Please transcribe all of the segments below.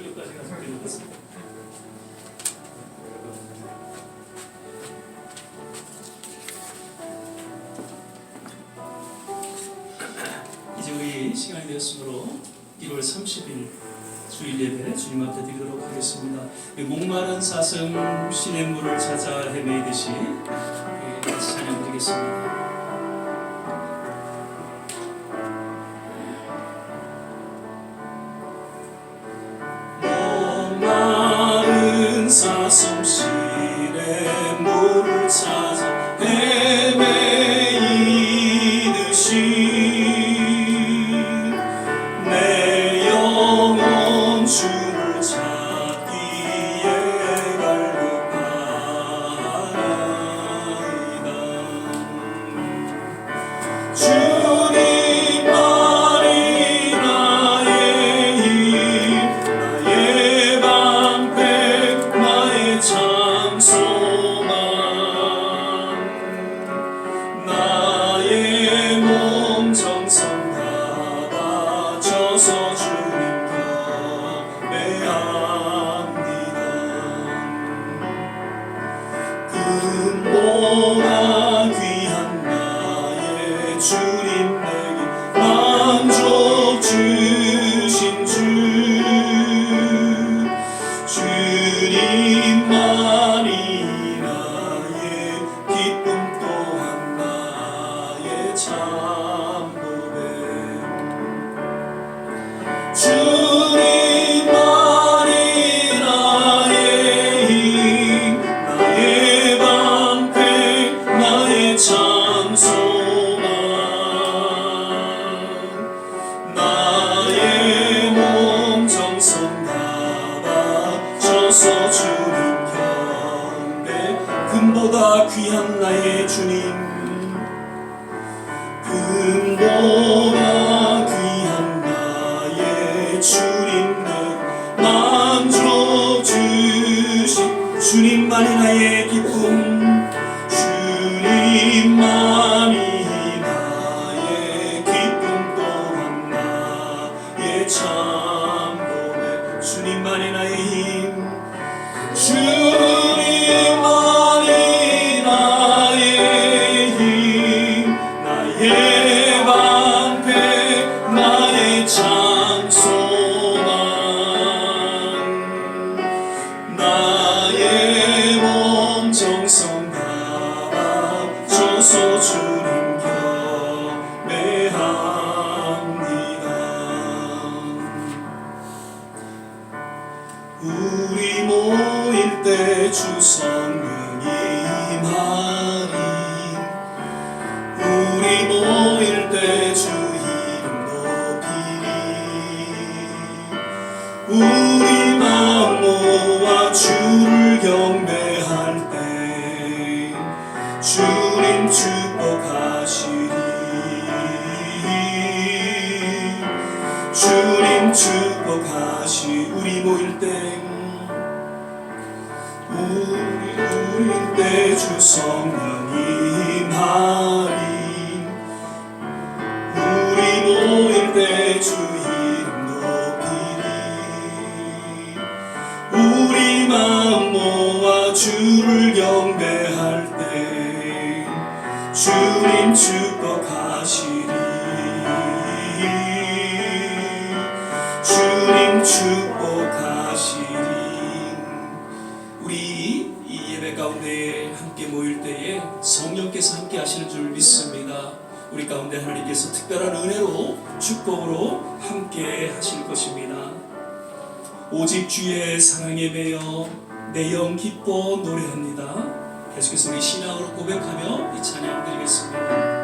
설교까지 가서 드리겠습니다. 이제 우리 시간이 되었으므로 1월 30일 주일 예배 주님 앞에 드리도록 하겠습니다. 목마른 사슴 시냇물을 찾아 헤매이듯이 같이 찬양 드리겠습니다. 사슴 시냇물을 찾아 헤매이듯이 내 영혼 주를 찾기에 갈급하나이다. 주님만이 나의 힘, 나의 방패, 나의 참 소망, 나의 몸 정성 다 바쳐서 주님 경배합니다. 근보나 귀한 나의 주님 내게 만족 주신 주, 주님만이 나의 기쁨 또한 나의 참 보배. 주님만이 나의 힘, 나의 방패, 나의 참 소망, 나의 몸 정성 다 바쳐서 주님 경배. 금보다 귀한 나의 주님, 금보다 귀한 나의 주님 내 만족 주신 주님만이 나의 기쁨, 주님만이 나의 기쁨 또한 나의 참 보배. 주님만이 나의 힘, 주님만이 나의 힘, 나의 방패, 나의 참 소망, 나의 몸 정성 다 바쳐서 주님 경배합니다. 우리 모일 때 주 성령이 임하리, 우리 모일 때 주 이름 높이리, 우리 마음 모아 주를 경배할 때 주님 축복하시리, 주님 축복하시. 우리 모일 때, 우리 모일 때 주 성령이 임하리, 우리 모일 때 주 이름 높이리, 우리 마음 모아 주를 경배할 때 주님 축복하시리, 주님 축복하시리. 우리 이 예배 가운데 함께 모일 때에 성령께서 함께 하시는 줄 믿습니다. 우리 가운데 하나님께서 특별한 은혜로 축복으로 함께 하실 것입니다. 오직 주의 사랑에 매여 내 영 기뻐 노래합니다. 계속해서 우리 신앙으로 고백하며 이 찬양 드리겠습니다.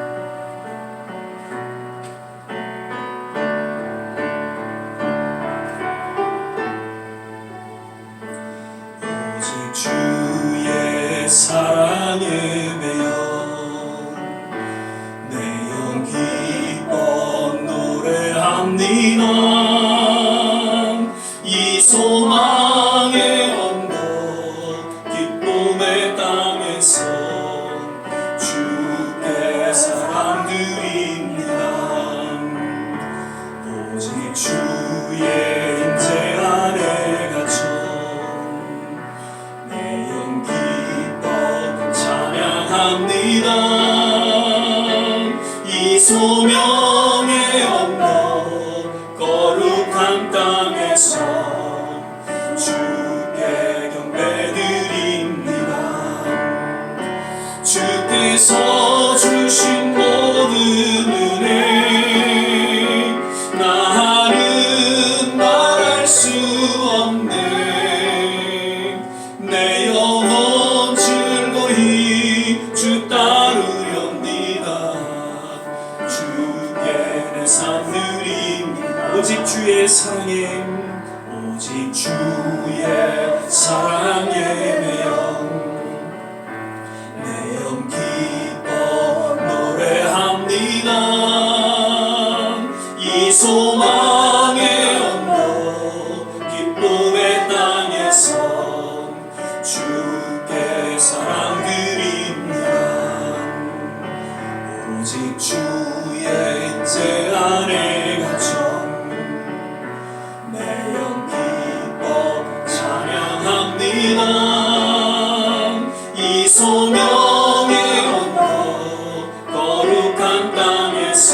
주의 사랑에 매여 내 영 기뻐 노래합니다. 이 소망의 언덕 기쁨의 땅에서 주께 사랑 드립니다. 오직 주의 임재 안에 소명의 언덕 거룩한 땅에서 주께 경배드립니다. 주께서 주신 모든 은혜 나는 말할 수 없네. 내 영혼 즐거이 주 따르렵니다. 주께 내 삶 드립니다. 오직 주의 사랑에 오직 주의 사랑에 매여 내 영 기뻐 노래합니다. 이 소망의 언덕 기쁨의 땅에서 주께 사랑 드립니다. 오직 주의 인재 안에 갇혀 내 영 기뻐 찬양합니다. 이 소명의 언덕 거룩한 땅에서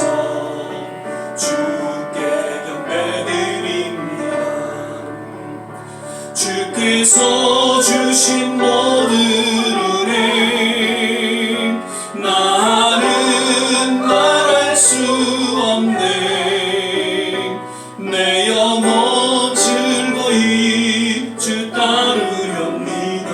주께 경배드립니다. 주께서 주신 모든 은혜 나는 말할 수 없네. 내 영혼 즐거이 주 따르렵니다.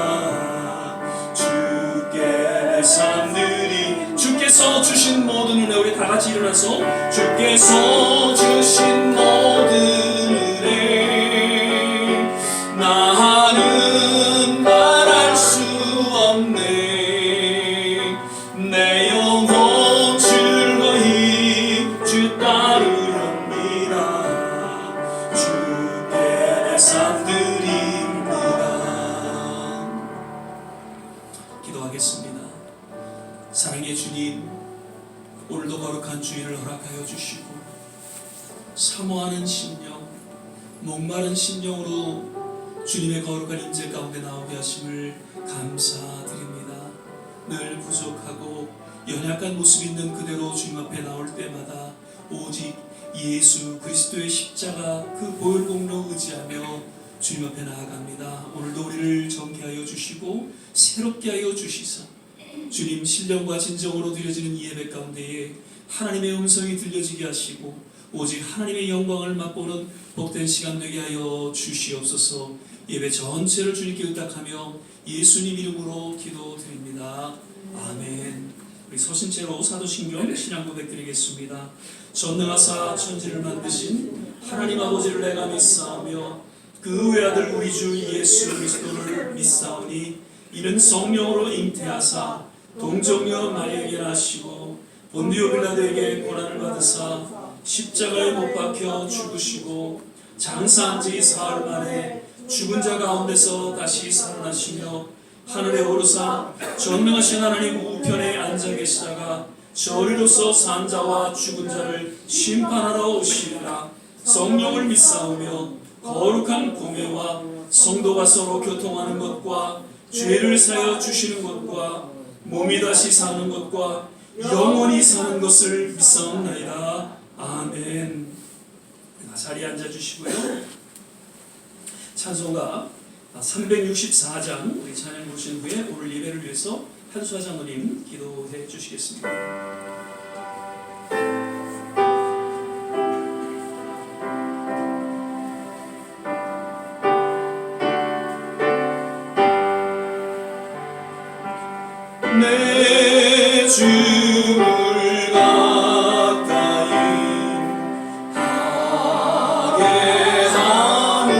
주께 내 삶 드리 주께서 주신 모든 은혜 우리 다같이 일어나서 주께서 주신 모든 은혜 나는 말할 수 없네. 내 영혼 즐거이 주 따르렵니다. 주께 내 삶 드립니다. 기도하겠습니다. 사랑의 주님, 오늘도 거룩한 주일을 허락하여 주시고 사모하는 심령, 목마른 심령으로 주님의 거룩한 임재 가운데 나오게 하심을 감사드립니다. 늘 부족하고 연약한 모습 있는 그대로 주님 앞에 나올 때마다 오직 예수 그리스도의 십자가 그 보혈 공로 의지하며 주님 앞에 나아갑니다. 오늘도 우리를 정케하여 주시고 새롭게 하여 주시사 주님 신령과 진정으로 드려지는 이 예배 가운데에 하나님의 음성이 들려지게 하시고 오직 하나님의 영광을 맛보는 복된 시간 되게 하여 주시옵소서. 예배 전체를 주님께 의탁하며 예수님 이름으로 기도드립니다. 아멘. 우리 서신체로 사도신경 신앙 고백 드리겠습니다. 전능하사 천지를 만드신 하나님 아버지를 내가 믿사오며 그 외아들 우리 주 예수 그리스도를 믿사오니 이는 성령으로 잉태하사 동정녀 마리아에게 나시고 본디오 빌라도에게 고난을 받으사 십자가에 못 박혀 죽으시고 장사한 지 사흘 만에 죽은 자 가운데서 다시 살아나시며 하늘에 오르사 전능하신 하나님 우편에 앉아 계시다가 저리로서 산 자와 죽은 자를 심판하러 오시리라. 성령을 믿사오며 거룩한 공회와 성도가 서로 교통하는 것과 죄를 사여 주시는 것과 몸이 다시 사는 것과 영원히 사는 것을 믿사옵나이다. 아멘. 자리에 앉아주시고요. 찬송가 364장 우리 찬양 부르신 후에 오늘 예배를 위해서 한수아 장로님 기도해 주시겠습니다. 내 주를 가까이 하게 하는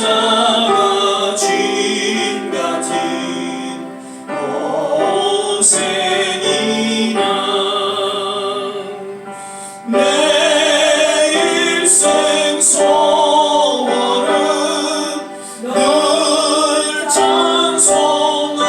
십자가 짐 같은 고생이나 내 일생 소원은 늘 찬송하리.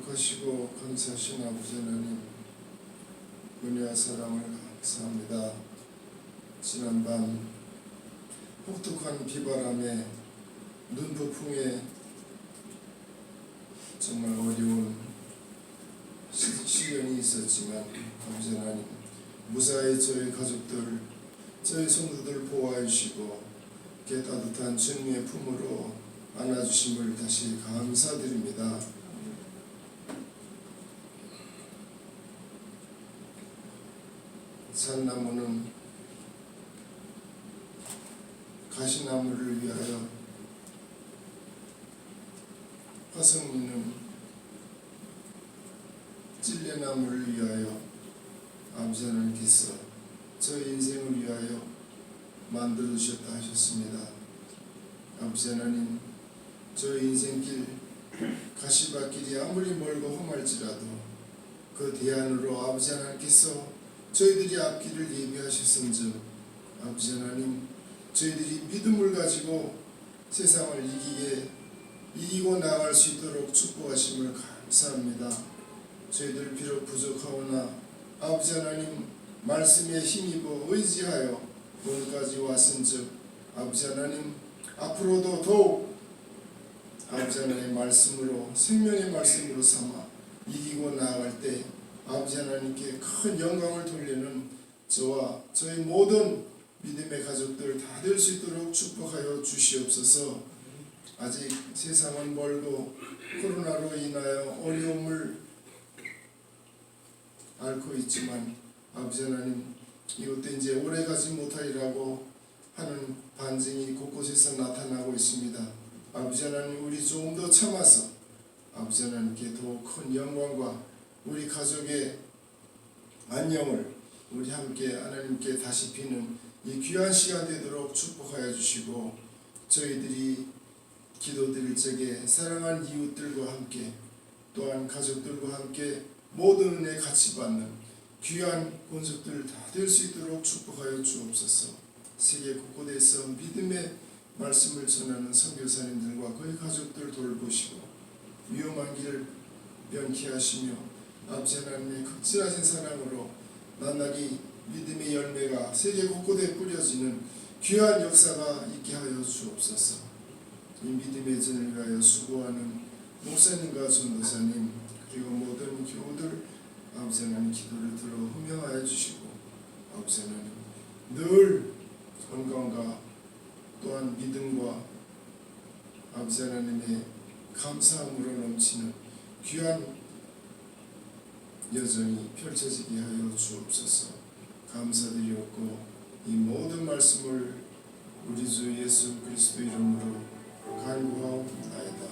거룩하시고 감사하신 아버지 하나님, 은혜와 사랑을 감사합니다. 지난밤 혹독한 비바람에 눈폭풍에 정말 어려운 시련이 있었지만 아버지 하나님, 무사히 저희 가족들, 저희 성도들 보호해 주시고 따뜻한 주님의 품으로 안아주심을 다시 감사드립니다. 잣나무는 가시나무를 위하여, 화성미는 찔레나무를 위하여 아버지 하나님께서 저희 인생을 위하여 만들어 주셨다 하셨습니다. 아버지 하나님, 저희 인생길 가시밭길이 아무리 멀고 험할지라도 그 대안으로 아버지 하나님께서 저희들이 앞길을 예비하셨음즉 아버지 하나님, 저희들이 믿음을 가지고 세상을 이기고 나아갈 수 있도록 축복하심을 감사합니다. 저희들 비록 부족하오나 아버지 하나님 말씀에 힘입어 의지하여 오늘까지 왔은즉 아버지 하나님, 앞으로도 더욱 아버지 하나님의 말씀으로, 생명의 말씀으로 삼아 이기고 나아갈 때 아버지 하나님께 큰 영광을 돌리는 저와 저희 모든 믿음의 가족들 다 될 수 있도록 축복하여 주시옵소서. 아직 세상은 멀고 코로나로 인하여 어려움을 앓고 있지만 아버지 하나님, 이것도 이제 오래가지 못하리라고 하는 반증이 곳곳에서 나타나고 있습니다. 아버지 하나님, 우리 조금 더 참아서 아버지 하나님께 더 큰 영광과 우리 가족의 안녕을 우리 함께 하나님께 다시 비는 이 귀한 시간 되도록 축복하여 주시고, 저희들이 기도드릴 적에 사랑하는 이웃들과 함께 또한 가족들과 함께 모든 은혜 같이 받는 귀한 권속들 다 될 수 있도록 축복하여 주옵소서. 세계 곳곳에서 믿음의 말씀을 전하는 선교사님들과 그의 가족들 돌보시고 위험한 길을 명쾌하시며 아버지 하나님의 극진하신 사랑으로 나날이 믿음의 열매가 세계 곳곳에 뿌려지는 귀한 역사가 있게 하여 주옵소서. 이 믿음의 전을 위하여 수고하는 목사님과 전도사님 그리고 모든 교우들 아버지 하나님 기도를 들어 흠명하여 주시고 아버지 하나님 늘 건강과 또한 믿음과 아버지 하나님의 감사함으로 넘치는 귀한 여정이 펼쳐지게 하여 주옵소서. 감사드리옵고 이 모든 말씀을 우리 주 예수 그리스도 이름으로 간구하옵나이다.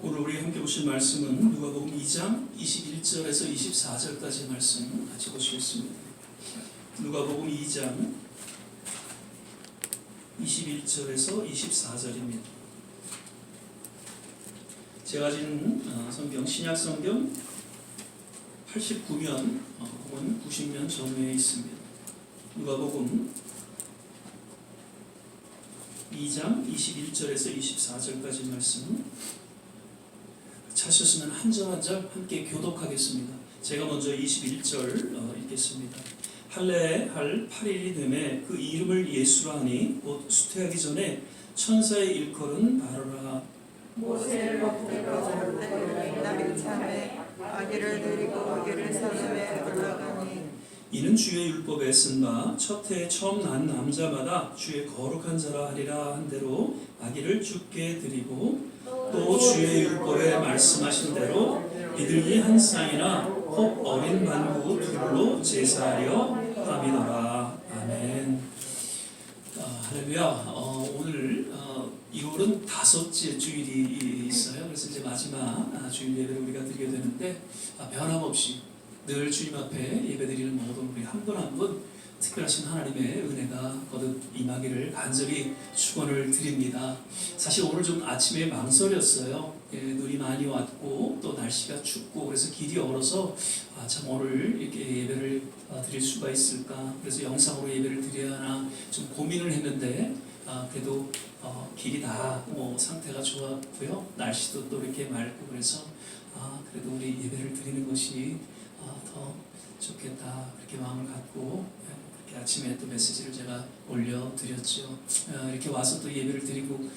오늘 우리 함께 보실 말씀은 누가복음 2장 21절에서 24절까지의 말씀 같이 보시겠습니다. 누가복음 2장 21절에서 24절입니다. 제가 지금 성경 신약성경 89면 혹은 90면 전후에 있습니다. 누가복음 2장 21절에서 24절까지 말씀 찾으시면 한 절 한 절 함께 교독하겠습니다. 제가 먼저 21절 읽겠습니다. 할례 할 8일이 되매 그 이름을 예수라 하니 곧 수태하기 전에 천사의 일컬은 바로라. 모세를 먹기로 나를 참에 아기를 드리고 아기를 사슴에 올라가니 이는 주의 율법에 쓴 바 첫 해에 처음 난 남자마다 주의 거룩한 자라 하리라 한 대로 아기를 주께 드리고 또 주의 율법에 말씀하신 대로 이들이 한 쌍이나 혹 어린 만구 둘로 제사하려 함이더라. 아멘. 할렐루야. 오늘 2월은 다섯째 주일이 있어요. 그래서 이제 마지막 주일 예배를 우리가 드리게 되는데 변함없이 늘 주님 앞에 예배드리는 모든 우리 한 분 한 분 특별하신 하나님의 은혜가 거듭 임하기를 간절히 축원을 드립니다. 사실 오늘 좀 아침에 망설였어요. 눈이 많이 왔고 또 날씨가 춥고 그래서 길이 얼어서 참 오늘 이렇게 예배를 드릴 수가 있을까, 그래서 영상으로 예배를 드려야 하나 좀 고민을 했는데 그래도 길이 다 상태가 좋았고요, 날씨도 또 이렇게 맑고 그래서 그래도 우리 예배를 드리는 것이 더 좋겠다, 그렇게 마음을 갖고 그렇게 아침에 또 메시지를 제가 올려드렸죠. 이렇게 와서 또 예배를 드리고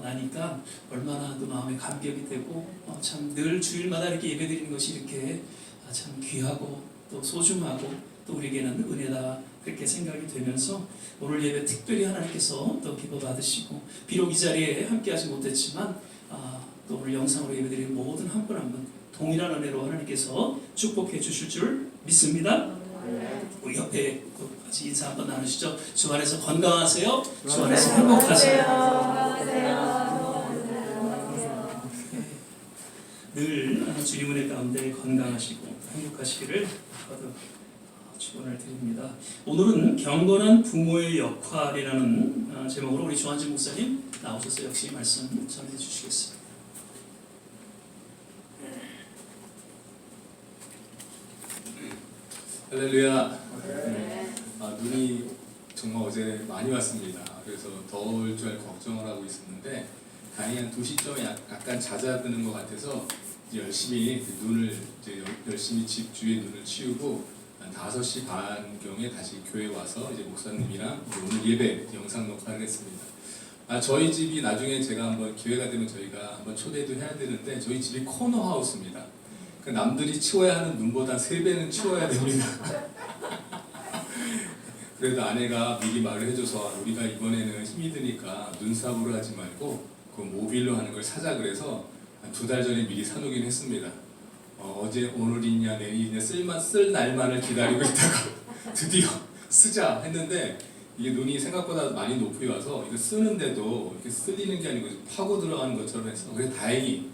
나니까 얼마나 또 마음에 감격이 되고 참 늘 주일마다 이렇게 예배 드리는 것이 이렇게 참 귀하고 또 소중하고 또 우리에게는 은혜다, 그렇게 생각이 되면서 오늘 예배 특별히 하나님께서 또 기뻐 받으시고, 비록 이 자리에 함께하지 못했지만 또 오늘 영상으로 예배드리는 모든 한 분 한 분 동일한 은혜로 하나님께서 축복해 주실 줄 믿습니다. 우리 옆에 또 같이 인사 한번 나누시죠. 주 안에서 건강하세요. 주 안에서 행복하세요. 늘 주님 은혜 가운데 건강하시고 행복하시기를 거듭 축원을 드립니다. 오늘은 경건한 부모의 역할이라는 제목으로 우리 조한진 목사님 나오셔서 역시 말씀 전해 주시겠습니다. 할렐루야. 눈이 정말 어제 많이 왔습니다. 그래서 더울 줄 걱정을 하고 있었는데 다행히 한 2시쯤에 약간 잦아드는 것 같아서 이제 열심히 눈을 열심히 집 주위에 눈을 치우고 한 5시 반경에 다시 교회 와서 이제 목사님이랑 오늘 예배 영상 녹화를 했습니다. 저희 집이 나중에 제가 한번 기회가 되면 저희가 한번 초대도 해야 되는데 저희 집이 코너 하우스입니다. 그 남들이 치워야 하는 눈보다 3배는 치워야 됩니다. 그래도 아내가 미리 말을 해줘서 우리가 이번에는 힘이 드니까 눈사고를 하지 말고 그 모빌로 하는 걸 사자 그래서 한 2달 전에 미리 사놓긴 했습니다. 어제 오늘이냐 내일이냐 쓸 날만을 기다리고 있다가 드디어 쓰자 했는데 이게 눈이 생각보다 많이 높이 와서 이거 쓰는데도 이렇게 쓸리는 게 아니고 파고 들어가는 것처럼 해서 그래 다행히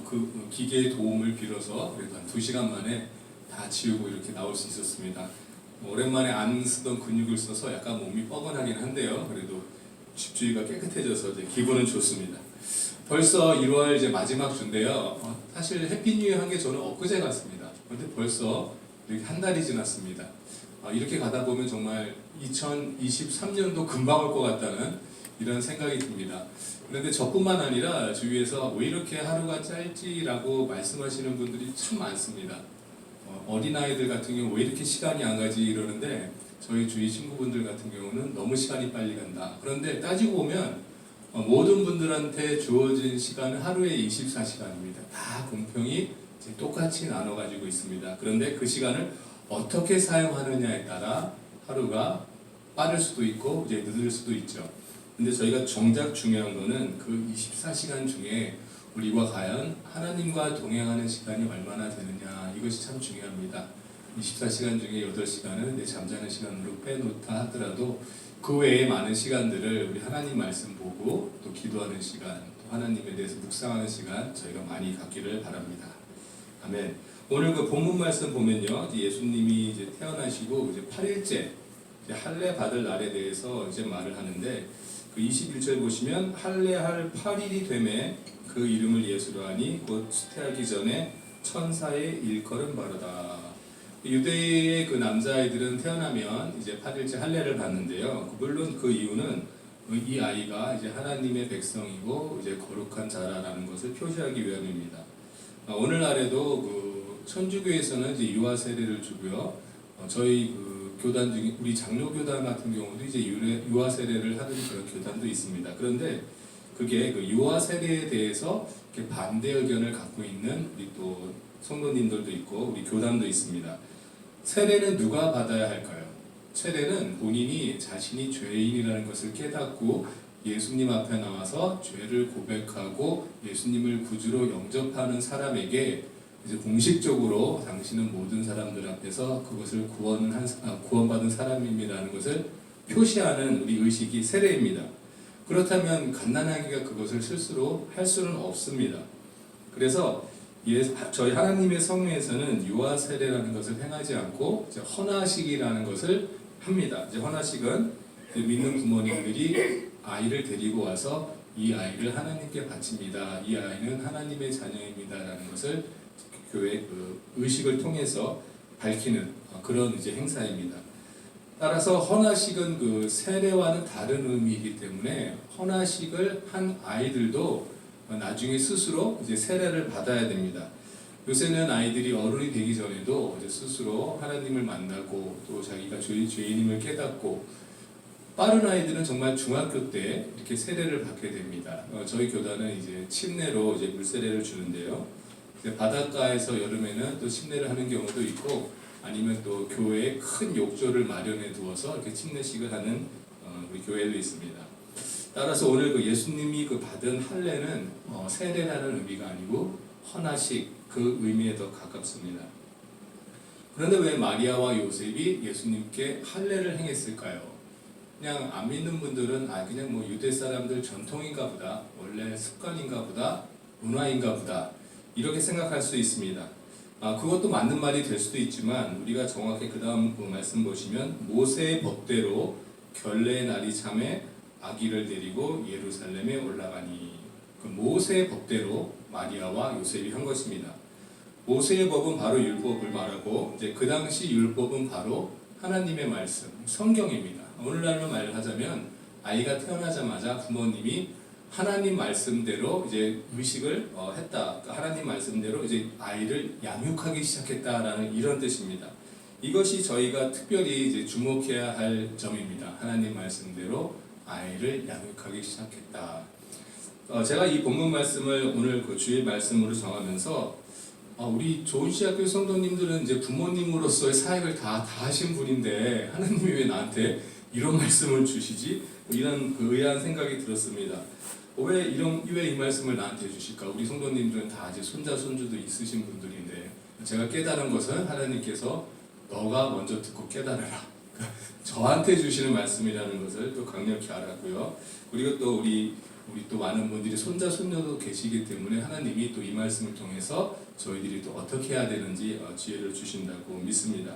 그 기계의 도움을 빌어서 그래도 한 2시간 만에 다 지우고 이렇게 나올 수 있었습니다. 오랜만에 안 쓰던 근육을 써서 약간 몸이 뻐근하긴 한데요. 그래도 집주위가 깨끗해져서 이제 기분은 좋습니다. 벌써 1월 이제 마지막 주인데요. 사실 해피 뉴 이어 한 게 저는 엊그제 같습니다. 그런데 벌써 이렇게 한 달이 지났습니다. 이렇게 가다 보면 정말 2023년도 금방 올 것 같다는 이런 생각이 듭니다. 그런데 저뿐만 아니라 주위에서 왜 이렇게 하루가 짧지라고 말씀하시는 분들이 참 많습니다. 어린아이들 같은 경우 왜 이렇게 시간이 안 가지 이러는데 저희 주위 친구분들 같은 경우는 너무 시간이 빨리 간다. 그런데 따지고 보면 모든 분들한테 주어진 시간은 하루에 24시간입니다. 다 공평히 똑같이 나눠 가지고 있습니다. 그런데 그 시간을 어떻게 사용하느냐에 따라 하루가 빠를 수도 있고 이제 늦을 수도 있죠. 근데 저희가 정작 중요한 거는 그 24시간 중에 우리가 과연 하나님과 동행하는 시간이 얼마나 되느냐, 이것이 참 중요합니다. 24시간 중에 8시간은 내 잠자는 시간으로 빼놓다 하더라도 그 외에 많은 시간들을 우리 하나님 말씀 보고 또 기도하는 시간, 또 하나님에 대해서 묵상하는 시간 저희가 많이 갖기를 바랍니다. 아멘. 오늘 그 본문 말씀 보면요, 예수님이 이제 태어나시고 이제 8일째 할례 받을 날에 대해서 이제 말을 하는데 그 21절 보시면 할례할 8일이 되매 그 이름을 예수로 하니 곧 수태하기 전에 천사의 일컬음 바로다. 유대의 그 남자아이들은 태어나면 이제 8일째 할례를 받는데요. 물론 그 이유는 이 아이가 이제 하나님의 백성이고 이제 거룩한 자라라는 것을 표시하기 위함입니다. 오늘날에도 그 천주교에서는 이제 유아 세례를 주고요. 저희 그 교단 중에 우리 장로 교단 같은 경우도 이제 유아 세례를 하는 그런 교단도 있습니다. 그런데 그게 그 유아 세례에 대해서 이렇게 반대 의견을 갖고 있는 우리 또 성도님들도 있고 우리 교단도 있습니다. 세례는 누가 받아야 할까요? 세례는 본인이 자신이 죄인이라는 것을 깨닫고 예수님 앞에 나와서 죄를 고백하고 예수님을 구주로 영접하는 사람에게 이제 공식적으로 당신은 모든 사람들 앞에서 그것을 구원받은 사람입니다라는 것을 표시하는 우리 의식이 세례입니다. 그렇다면 갓난아기가 그것을 스스로 할 수는 없습니다. 그래서 저희 하나님의 성회에서는 유아 세례라는 것을 행하지 않고 이제 헌화식이라는 것을 합니다. 이제 헌화식은 믿는 부모님들이 아이를 데리고 와서 이 아이를 하나님께 바칩니다. 이 아이는 하나님의 자녀입니다라는 것을 교회 그 의식을 통해서 밝히는 그런 이제 행사입니다. 따라서 헌화식은 그 세례와는 다른 의미이기 때문에 헌화식을 한 아이들도 나중에 스스로 이제 세례를 받아야 됩니다. 요새는 아이들이 어른이 되기 전에도 이제 스스로 하나님을 만나고 또 자기가 죄인임을 깨닫고, 빠른 아이들은 정말 중학교 때 이렇게 세례를 받게 됩니다. 저희 교단은 이제 침례로 이제 물세례를 주는데요. 이제 바닷가에서 여름에는 또 침례를 하는 경우도 있고, 아니면 또 교회에 큰 욕조를 마련해 두어서 이렇게 침례식을 하는 우리 교회도 있습니다. 따라서 오늘 그 예수님이 그 받은 할례는 세례라는 의미가 아니고 헌화식 그 의미에 더 가깝습니다. 그런데 왜 마리아와 요셉이 예수님께 할례를 행했을까요? 그냥 안 믿는 분들은 그냥 뭐 유대 사람들 전통인가 보다, 원래 습관인가 보다, 문화인가 보다 이렇게 생각할 수 있습니다. 그것도 맞는 말이 될 수도 있지만 우리가 정확히 그 다음 그 말씀 보시면 모세의 법대로 결례의 날이 참에 아기를 데리고 예루살렘에 올라가니, 그 모세의 법대로 마리아와 요셉이 한 것입니다. 모세의 법은 바로 율법을 말하고 이제 그 당시 율법은 바로 하나님의 말씀, 성경입니다. 오늘날로 말하자면 아이가 태어나자마자 부모님이 하나님 말씀대로 이제 의식을 했다. 하나님 말씀대로 이제 아이를 양육하기 시작했다라는 이런 뜻입니다. 이것이 저희가 특별히 이제 주목해야 할 점입니다. 하나님 말씀대로 아이를 양육하기 시작했다. 제가 이 본문 말씀을 오늘 그 주일 말씀으로 정하면서 우리 좋은시학교 성도님들은 이제 부모님으로서의 사역을 다 하신 분인데 하나님이 왜 나한테 이런 말씀을 주시지? 이런 그 의아한 생각이 들었습니다. 왜 이 말씀을 나한테 주실까? 우리 성도님들은 다 이제 손자 손주도 있으신 분들인데, 제가 깨달은 것은 하나님께서 너가 먼저 듣고 깨달아라, 저한테 주시는 말씀이라는 것을 또 강력히 알았고요. 그리고 또 우리 또 많은 분들이 손자 손녀도 계시기 때문에 하나님이 또 이 말씀을 통해서 저희들이 또 어떻게 해야 되는지 지혜를 주신다고 믿습니다.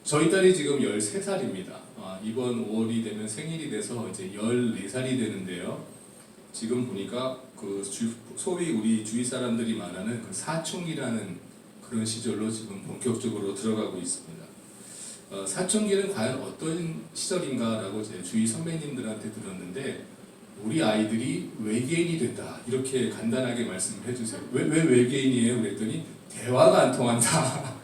저희 딸이 지금 13살입니다. 이번 5월이 되면 생일이 돼서 이제 14살이 되는데요. 지금 보니까 그 소위 우리 주위 사람들이 말하는 그 사춘기라는 그런 시절로 지금 본격적으로 들어가고 있습니다. 사춘기는 과연 어떤 시절인가라고 제 주위 선배님들한테 들었는데, 우리 아이들이 외계인이 된다 이렇게 간단하게 말씀을 해주세요. 왜 외계인이에요? 그랬더니 대화가 안 통한다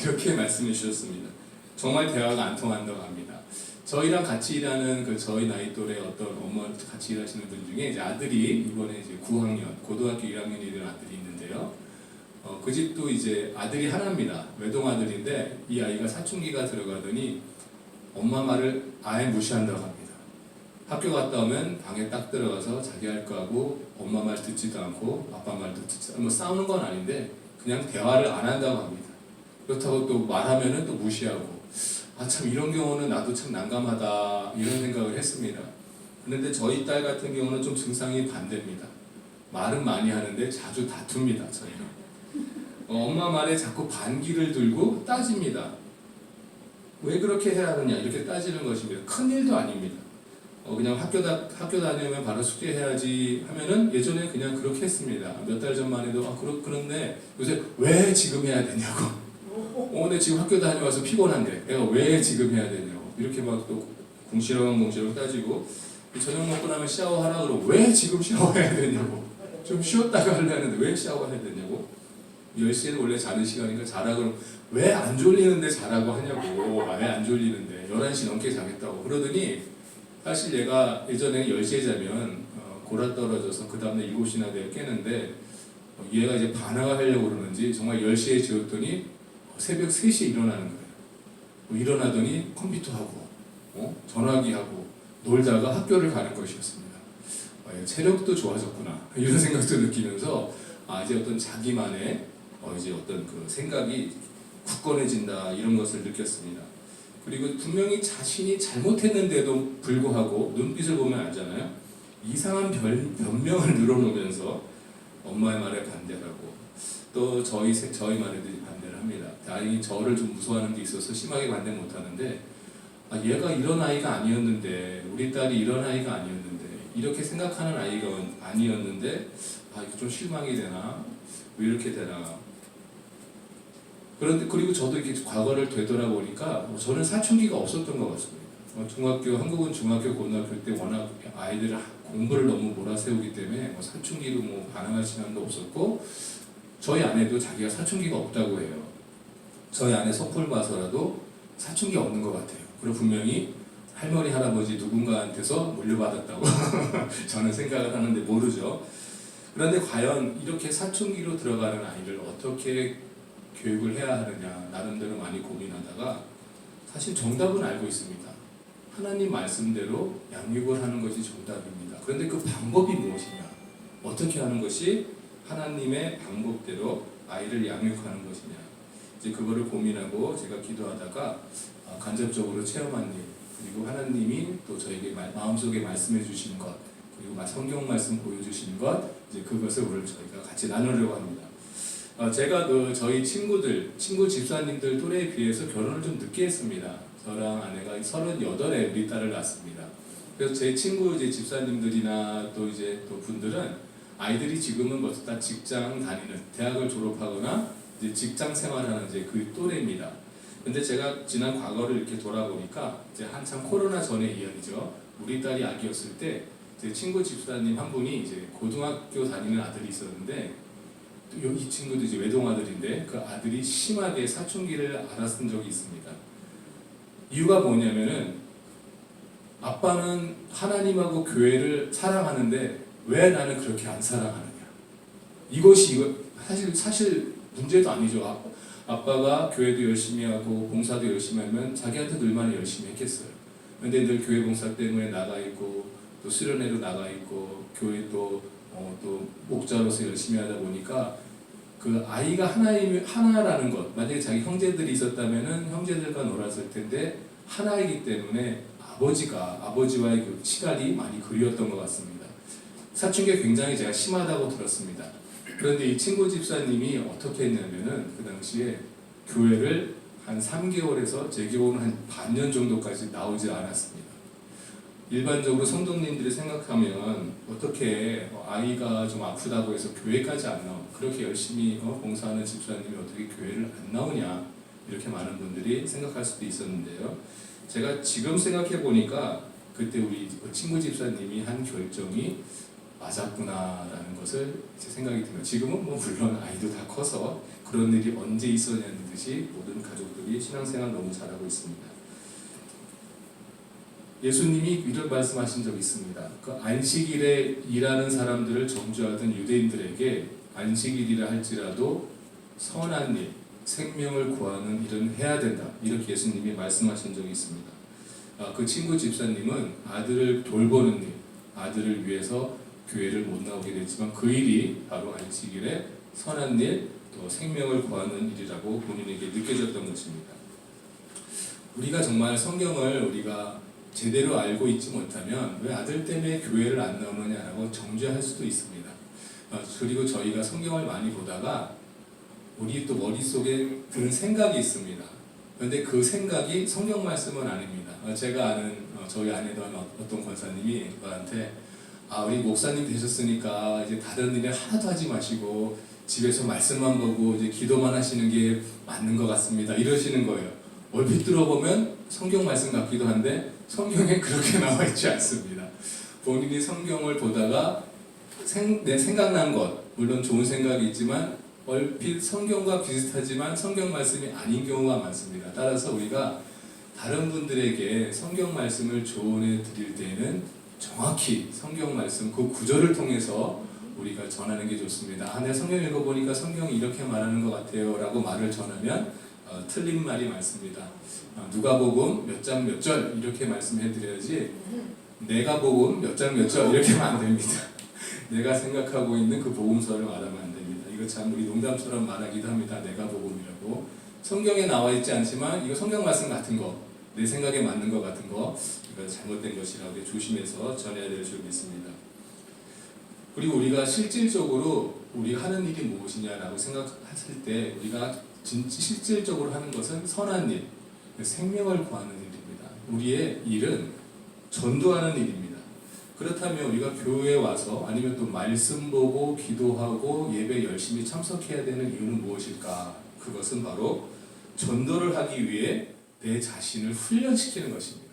이렇게 말씀해 주셨습니다. 정말 대화가 안 통한다고 합니다. 저희랑 같이 일하는 그 저희 나이 또래 어떤 어머 같이 일하시는 분 중에 이제 아들이 이번에 이제 9학년 고등학교 1학년이 된 아들이 있는데요. 그 집도 이제 아들이 하나입니다. 외동 아들인데 이 아이가 사춘기가 들어가더니 엄마 말을 아예 무시한다고 합니다. 학교 갔다 오면 방에 딱 들어가서 자기 할 거 하고 엄마 말 듣지도 않고 아빠 말도 듣지 않고, 뭐 싸우는 건 아닌데 그냥 대화를 안 한다고 합니다. 그렇다고 또 말하면은 또 무시하고, 참 이런 경우는 나도 참 난감하다 이런 생각을 했습니다. 그런데 저희 딸 같은 경우는 좀 증상이 반대입니다. 말은 많이 하는데 자주 다툽니다. 저희는 엄마 말에 자꾸 반기를 들고 따집니다. 왜 그렇게 해야 하느냐 이렇게 따지는 것입니다. 큰 일도 아닙니다. 그냥 학교 다니면 바로 숙제해야지 하면은 예전에 그냥 그렇게 했습니다. 몇 달 전만 해도 그런데 요새 왜 지금 해야 되냐고. 근데 지금 학교 다녀와서 피곤한데 내가 왜 지금 해야 되냐고. 이렇게 막 또 궁시렁궁시렁 따지고, 저녁 먹고 나면 샤워하라 그러고 왜 지금 샤워해야 되냐고. 좀 쉬었다가 하려는데 왜 샤워해야 되냐고. 10시에는 원래 자는 시간이니까 자라 그러면 왜 안 졸리는데 자라고 하냐고. 왜 안 졸리는데 11시 넘게 자겠다고 그러더니, 사실 얘가 예전에 10시에 자면 골아 떨어져서 그 다음날 7시나 돼야 깨는데, 얘가 이제 반항을 하려고 그러는지 정말 10시에 재웠더니 새벽 3시에 일어나는 거예요. 일어나더니 컴퓨터하고 전화기하고 놀다가 학교를 가는 것이었습니다. 체력도 좋아졌구나 이런 생각도 느끼면서 이제 어떤 자기만의 이제 어떤 그 생각이 굳건해진다 이런 것을 느꼈습니다. 그리고 분명히 자신이 잘못했는데도 불구하고 눈빛을 보면 알잖아요. 이상한 변명을 늘어놓으면서 엄마의 말에 반대를 하고, 또 저희 말에도 반대를 합니다. 다행히 저를 좀 무서워하는 게 있어서 심하게 반대 못하는데, 얘가 이런 아이가 아니었는데, 우리 딸이 이런 아이가 아니었는데, 이렇게 생각하는 아이가 아니었는데, 이거 좀 실망이 되나? 왜 이렇게 되나? 그런데 그리고 저도 이렇게 과거를 되돌아보니까 저는 사춘기가 없었던 것 같습니다. 한국은 중학교, 고등학교 때 워낙 아이들 공부를 너무 몰아세우기 때문에 사춘기로 반응할 시간도 없었고, 저희 아내도 자기가 사춘기가 없다고 해요. 저희 아내 소풀 봐서라도 사춘기 없는 것 같아요. 그리고 분명히 할머니, 할아버지 누군가한테서 물려받았다고 저는 생각을 하는데 모르죠. 그런데 과연 이렇게 사춘기로 들어가는 아이를 어떻게 교육을 해야 하느냐 나름대로 많이 고민하다가 사실 정답은 알고 있습니다. 하나님 말씀대로 양육을 하는 것이 정답입니다. 그런데 그 방법이 무엇이냐? 어떻게 하는 것이 하나님의 방법대로 아이를 양육하는 것이냐? 이제 그거를 고민하고 제가 기도하다가 간접적으로 체험한 일, 그리고 하나님이 또 저에게 마음속에 말씀해 주시는 것, 그리고 성경 말씀 보여주시는 것, 이제 그것을 오늘 저희가 같이 나누려고 합니다. 제가 저희 친구 집사님들 또래에 비해서 결혼을 좀 늦게 했습니다. 저랑 아내가 38에 우리 딸을 낳았습니다. 그래서 제 친구 집사님들이나 또 분들은 아이들이 지금은 벌써 다 직장 다니는, 대학을 졸업하거나 이제 직장 생활하는 그 또래입니다. 근데 제가 지난 과거를 이렇게 돌아보니까 이제 한참 코로나 전의 이야기죠. 우리 딸이 아기였을 때 제 친구 집사님 한 분이 이제 고등학교 다니는 아들이 있었는데, 이 친구도 이제 외동 아들인데 그 아들이 심하게 사춘기를 앓았던 적이 있습니다. 이유가 뭐냐면은 아빠는 하나님하고 교회를 사랑하는데 왜 나는 그렇게 안 사랑하느냐. 이거 사실 문제도 아니죠. 아빠가 교회도 열심히 하고 봉사도 열심히 하면 자기한테 얼마나 열심히 했겠어요. 근데 늘 교회 봉사 때문에 나가 있고 또 수련회로 나가 있고 교회 또 목자로서 열심히 하다 보니까 그 아이가 하나라는 것, 만약에 자기 형제들이 있었다면은 형제들과 놀았을 텐데 하나이기 때문에 아버지와의 그 시간이 많이 그리웠던 것 같습니다. 사춘기가 굉장히 제가 심하다고 들었습니다. 그런데 이 친구 집사님이 어떻게 했냐면은 그 당시에 교회를 한 3개월에서 제 기억으로는 한 반년 정도까지 나오지 않았습니다. 일반적으로 성도님들이 생각하면 어떻게 아이가 좀 아프다고 해서 교회까지 안 나오냐, 그렇게 열심히 봉사하는 집사님이 어떻게 교회를 안 나오냐, 이렇게 많은 분들이 생각할 수도 있었는데요. 제가 지금 생각해 보니까 그때 우리 친구 집사님이 한 결정이 맞았구나라는 것을 생각이 듭니다. 지금은 물론 아이도 다 커서 그런 일이 언제 있었냐는 듯이 모든 가족들이 신앙생활 너무 잘하고 있습니다. 예수님이 이런 말씀하신 적이 있습니다. 그 안식일에 일하는 사람들을 정죄하던 유대인들에게 안식일이라 할지라도 선한 일, 생명을 구하는 일은 해야 된다. 이렇게 예수님이 말씀하신 적이 있습니다. 그 친구 집사님은 아들을 돌보는 일, 아들을 위해서 교회를 못 나오게 됐지만 그 일이 바로 안식일에 선한 일, 또 생명을 구하는 일이라고 본인에게 느껴졌던 것입니다. 우리가 정말 성경을 우리가 제대로 알고 있지 못하면 왜 아들 때문에 교회를 안 나오느냐라고 정죄할 수도 있습니다. 그리고 저희가 성경을 많이 보다가 우리 또 머릿속에 드는 생각이 있습니다. 그런데 그 생각이 성경 말씀은 아닙니다. 제가 아는 저희 아내도 어떤 권사님이 저한테 우리 목사님 되셨으니까 이제 다른 일에 하나도 하지 마시고 집에서 말씀만 보고 이제 기도만 하시는 게 맞는 것 같습니다. 이러시는 거예요. 얼핏 들어보면 성경 말씀 같기도 한데 성경에 그렇게 나와 있지 않습니다. 본인이 성경을 보다가 생각난 것, 물론 좋은 생각이 있지만 얼핏 성경과 비슷하지만 성경 말씀이 아닌 경우가 많습니다. 따라서 우리가 다른 분들에게 성경 말씀을 조언해 드릴 때에는 정확히 성경 말씀 그 구절을 통해서 우리가 전하는 게 좋습니다. 내가 성경 읽어보니까 성경이 이렇게 말하는 것 같아요 라고 말을 전하면 틀린 말이 많습니다. 누가복음 몇 장 몇 절 이렇게 말씀해 드려야지 내가 복음 몇 장 몇 절 이렇게 하면 안 됩니다. 내가 생각하고 있는 그 복음서를 말하면 안 됩니다. 이거 참 우리 농담처럼 말하기도 합니다. 내가 복음이라고. 성경에 나와 있지 않지만 이거 성경 말씀 같은 거, 내 생각에 맞는 것 같은 거, 이거 잘못된 것이라고 조심해서 전해야 될 줄 믿습니다. 그리고 우리가 실질적으로 우리 하는 일이 무엇이냐라고 생각했을 때 우리가 실질적으로 하는 것은 선한 일, 생명을 구하는 일입니다. 우리의 일은 전도하는 일입니다. 그렇다면 우리가 교회에 와서 아니면 또 말씀 보고 기도하고 예배 열심히 참석해야 되는 이유는 무엇일까? 그것은 바로 전도를 하기 위해 내 자신을 훈련시키는 것입니다.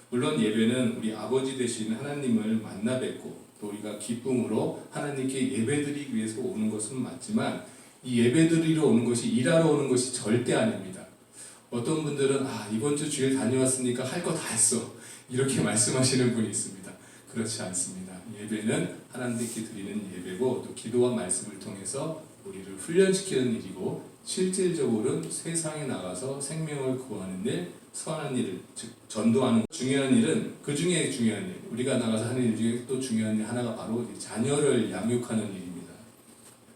물론 예배는 우리 아버지 되신 하나님을 만나 뵙고 또 우리가 기쁨으로 하나님께 예배드리기 위해서 오는 것은 맞지만 이 예배드리러 오는 것이 일하러 오는 것이 절대 아닙니다. 어떤 분들은 이번 주 주일 다녀왔으니까 할 거 다 했어 이렇게 말씀하시는 분이 있습니다. 그렇지 않습니다. 예배는 하나님께 드리는 예배고 또 기도와 말씀을 통해서 우리를 훈련시키는 일이고 실질적으로는 세상에 나가서 생명을 구하는 일, 선한 일을 즉 전도하는 중요한 일은 그 중에 중요한 일 우리가 나가서 하는 일 중에 또 중요한 일 하나가 바로 자녀를 양육하는 일입니다.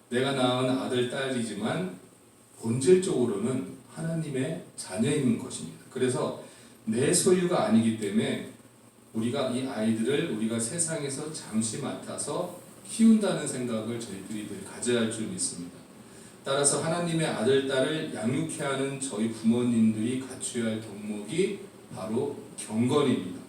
내가 낳은 아들, 딸이지만 본질적으로는 하나님의 자녀인 것입니다. 그래서 내 소유가 아니기 때문에 우리가 이 아이들을 우리가 세상에서 잠시 맡아서 키운다는 생각을 저희들이 늘 가져야 할 줄 믿습니다. 따라서 하나님의 아들, 딸을 양육해야 하는 저희 부모님들이 갖춰야 할 덕목이 바로 경건입니다.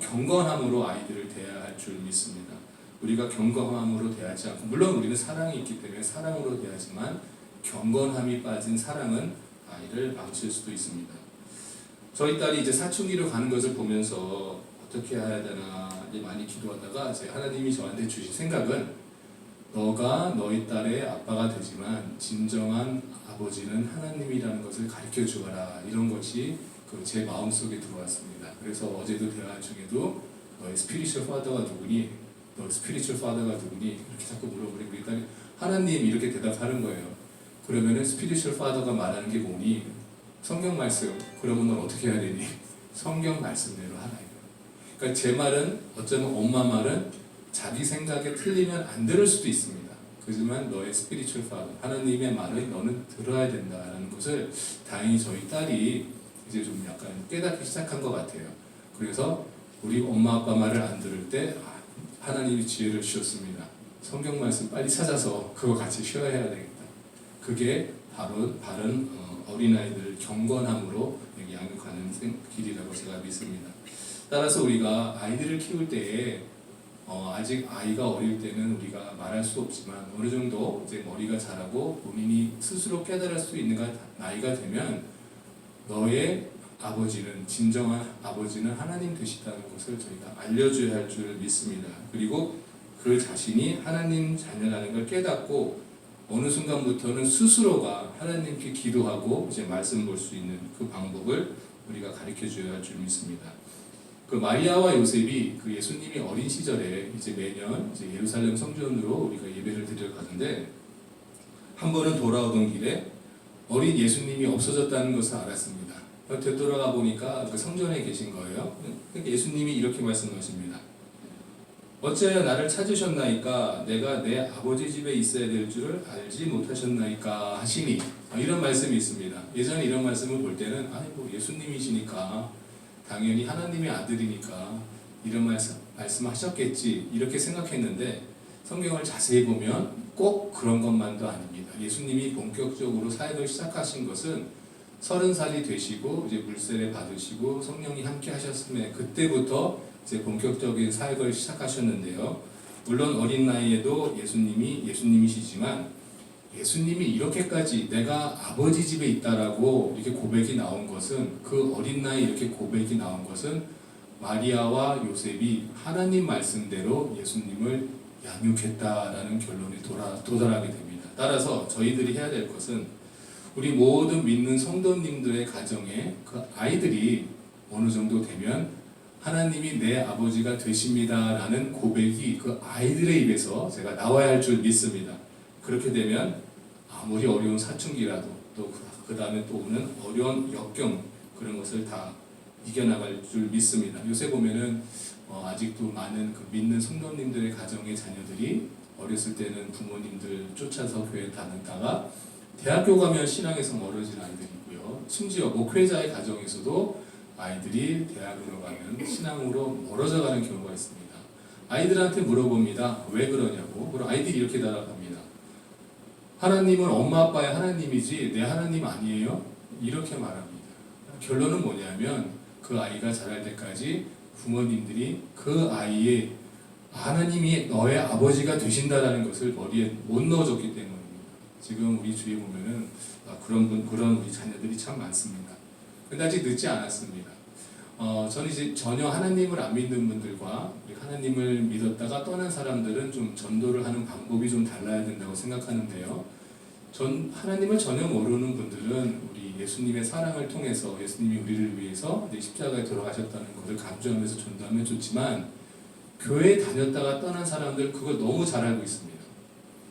경건함으로 아이들을 대해야 할 줄 믿습니다. 우리가 경건함으로 대하지 않고 물론 우리는 사랑이 있기 때문에 사랑으로 대하지만 경건함이 빠진 사랑은 아이를 망칠 수도 있습니다. 저희 딸이 이제 사춘기로 가는 것을 보면서 어떻게 해야 되나 이제 많이 기도하다가 이제 하나님이 저한테 주신 생각은 너가 너희 딸의 아빠가 되지만 진정한 아버지는 하나님이라는 것을 가르쳐 주어라 이런 것이 제 마음속에 들어왔습니다. 그래서 어제도 대화 중에도 너의 스피리추얼 파더가 누구니? 너 스피리추얼 파더가 누구니? 이렇게 자꾸 물어보니 우리 딸이 하나님 이렇게 대답하는 거예요. 그러면은 스피리추얼 파더가 말하는 게 뭐니? 성경 말씀. 그러면 넌 어떻게 해야 되니? 성경 말씀대로 하라. 그러니까 제 말은 어쩌면 엄마 말은 자기 생각에 틀리면 안 들을 수도 있습니다. 그렇지만 너의 스피리추얼 파더, 하나님의 말을 너는 들어야 된다라는 것을 다행히 저희 딸이 이제 좀 약간 깨닫기 시작한 것 같아요. 그래서 우리 엄마 아빠 말을 안 들을 때 하나님이 지혜를 주셨습니다. 성경 말씀 빨리 찾아서 그거 같이 쉬어야 되겠다. 그게 바로 바른 어린아이들 경건함으로 양육하는 길이라고 제가 믿습니다. 따라서 우리가 아이들을 키울 때에 아직 아이가 어릴 때는 우리가 말할 수 없지만 어느 정도 이제 머리가 자라고 본인이 스스로 깨달을 수 있는 나이가 되면 너의 아버지는 진정한 아버지는 하나님 되시다는 것을 저희가 알려줘야 할 줄 믿습니다. 그리고 그 자신이 하나님 자녀라는 걸 깨닫고 어느 순간부터는 스스로가 하나님께 기도하고 이제 말씀 볼 수 있는 그 방법을 우리가 가르쳐 줘야 할 줄 믿습니다. 그 마리아와 요셉이 그 예수님이 어린 시절에 이제 매년 이제 예루살렘 성전으로 우리가 예배를 드려 가는데 한 번은 돌아오던 길에 어린 예수님이 없어졌다는 것을 알았습니다. 되돌아가 보니까 그 성전에 계신 거예요. 그러니까 예수님이 이렇게 말씀하십니다. 어찌하여 나를 찾으셨나이까? 내가 내 아버지 집에 있어야 될 줄을 알지 못하셨나이까? 하시니 이런 말씀이 있습니다. 예전에 이런 말씀을 볼 때는 뭐 예수님이시니까 당연히 하나님의 아들이니까 이런 말씀하셨겠지 이렇게 생각했는데 성경을 자세히 보면 꼭 그런 것만도 아닙니다. 예수님이 본격적으로 사역을 시작하신 것은 30살이 되시고 이제 물세례 받으시고 성령이 함께 하셨음에 그때부터 이제 본격적인 사역을 시작하셨는데요. 물론 어린 나이에도 예수님이 예수님이시지만 예수님이 이렇게까지 내가 아버지 집에 있다라고 이렇게 고백이 나온 것은 그 어린 나이 이렇게 고백이 나온 것은 마리아와 요셉이 하나님 말씀대로 예수님을 양육했다라는 결론에 도달하게 됩니다. 따라서 저희들이 해야 될 것은 우리 모든 믿는 성도님들의 가정에 그 아이들이 어느 정도 되면 하나님이 내 아버지가 되십니다라는 고백이 그 아이들의 입에서 제가 나와야 할 줄 믿습니다. 그렇게 되면 아무리 어려운 사춘기라도 또 그 다음에 또 오는 어려운 역경 그런 것을 다 이겨나갈 줄 믿습니다. 요새 보면은 아직도 많은 그 믿는 성도님들의 가정의 자녀들이 어렸을 때는 부모님들 쫓아서 교회 다녔다가 대학교 가면 신앙에서 멀어진 아이들이고요. 심지어 목회자의 가정에서도 아이들이 대학으로 가면 신앙으로 멀어져가는 경우가 있습니다. 아이들한테 물어봅니다. 왜 그러냐고. 그럼 아이들이 이렇게 대답합니다. 하나님은 엄마 아빠의 하나님이지 내 하나님 아니에요? 이렇게 말합니다. 결론은 뭐냐면 그 아이가 자랄 때까지 부모님들이 그 아이의 하나님이 너의 아버지가 되신다라는 것을 머리에 못 넣어줬기 때문입니다. 지금 우리 주위에 보면은 그런 우리 자녀들이 참 많습니다. 근데 아직 늦지 않았습니다. 저는 이제 전혀 하나님을 안 믿는 분들과 하나님을 믿었다가 떠난 사람들은 좀 전도를 하는 방법이 좀 달라야 된다고 생각하는데요. 하나님을 전혀 모르는 분들은 우리 예수님의 사랑을 통해서 예수님이 우리를 위해서 십자가에 돌아가셨다는 것을 강조하면서 전도하면 좋지만 교회에 다녔다가 떠난 사람들 그걸 너무 잘 알고 있습니다.